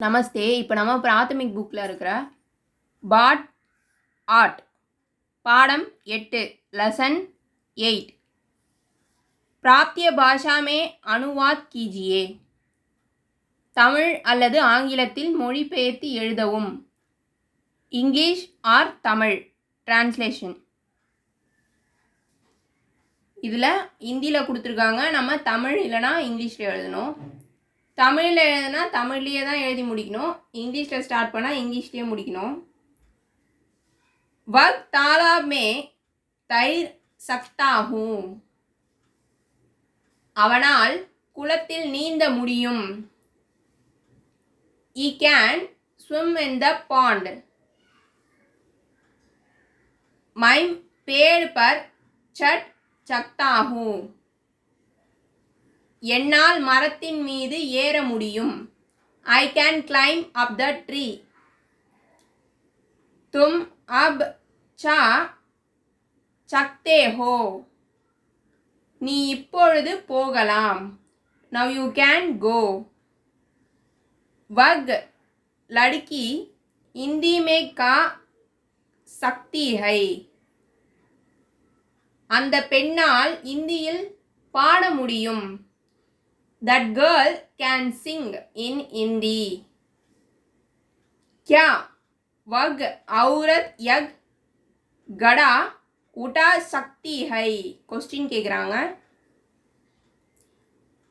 நமஸ்தே. இப்போ நம்ம பிராத்தமிக் புக்கில் இருக்கிற பாட் ஆர்ட் பாடம் 8 लेसन 8 प्राप्तीय भाषा में अनुवाद कीजिए. தமிழ் அல்லது ஆங்கிலத்தில் மொழிபெயர்த்து எழுதவும். English or Tamil translation. இதில் ஹிந்தியில் கொடுத்துருக்காங்க. நம்ம தமிழ் இல்லைனா இங்கிலீஷில் எழுதணும். தமிழில் எழுதுனா தமிழ்லேயே தான் எழுதி முடிக்கணும். இங்கிலீஷில் ஸ்டார்ட் பண்ணால் இங்கிலீஷ்லேயே முடிக்கணும். वह तालाब में तैर सकता हूँ. அவனால் குளத்தில் நீந்த முடியும். He can swim in the pond. मैं पेड़ पर चढ़ सकता हूँ. என்னால் மரத்தின் மீது ஏற முடியும். I can climb up the tree. तुम अब जा सकते हो. நீ இப்பொழுது போகலாம். Now you can go. वह लड़की हिंदी में गा सकती है. அந்த பெண்ணால் இந்தியில் பாட முடியும். That girl can sing in Hindi. क्या वह औरत यह घड़ा उठा सकती है? क्वेश्चन கேட்குறாங்க.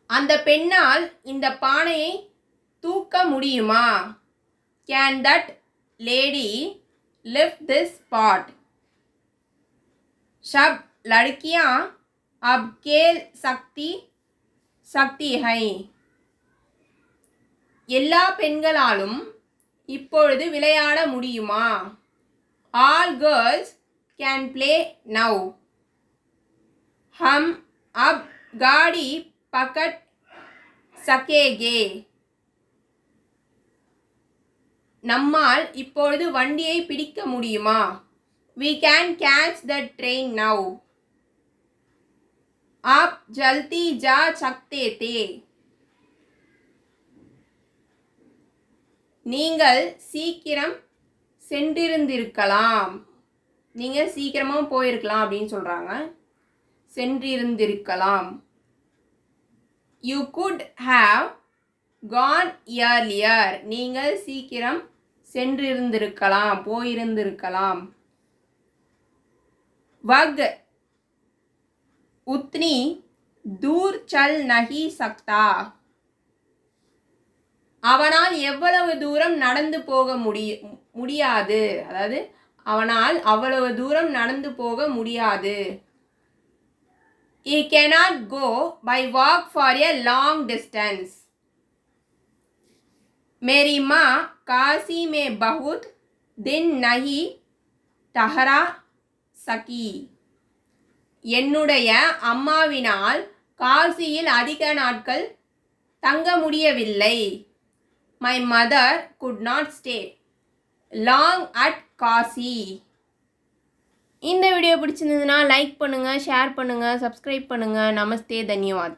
அந்த பெண்ணால் இந்த பானையை தூக்க முடியுமா? Can that lady lift this pot? सब लड़कियां अब खेल सकती है. எல்லா பெண்களாலும் இப்பொழுது விளையாட முடியுமா? All girls can play now. हम अब गाड़ी पकड़ सकेंगे. நம்மால் இப்பொழுது வண்டியை பிடிக்க முடியுமா? We can catch the train now. आप जल्दी जा सकते थे. நீங்கள் சீக்கிரம் சென்றிருந்திருக்கலாம். நீங்கள் சீக்கிரமாக போயிருக்கலாம் அப்படின்னு சொல்கிறாங்க. சென்றிருந்திருக்கலாம். You could have gone earlier. நீங்கள் சீக்கிரம் சென்றிருந்திருக்கலாம், போயிருந்திருக்கலாம். वह उतनी दूर चल नहीं सकता. அவனால் எவ்வளவு தூரம் நடந்து போக முடியாது. அதாவது அவனால் அவ்வளவு தூரம் நடந்து போக முடியாது. He cannot go by walk for a long distance. मेरी माँ काशी में बहुत दिन नहीं ठहरा सकी. என்னுடைய அம்மாவினால் காசியில் அதிக நாட்கள் தங்க முடியவில்லை. My mother could not stay long at Kashi. இந்த வீடியோ பிடிச்சிருந்ததுன்னா லைக் பண்ணுங்கள், ஷேர் பண்ணுங்கள், சப்ஸ்கிரைப் பண்ணுங்கள். நமஸ்தே, தன்யவாத்.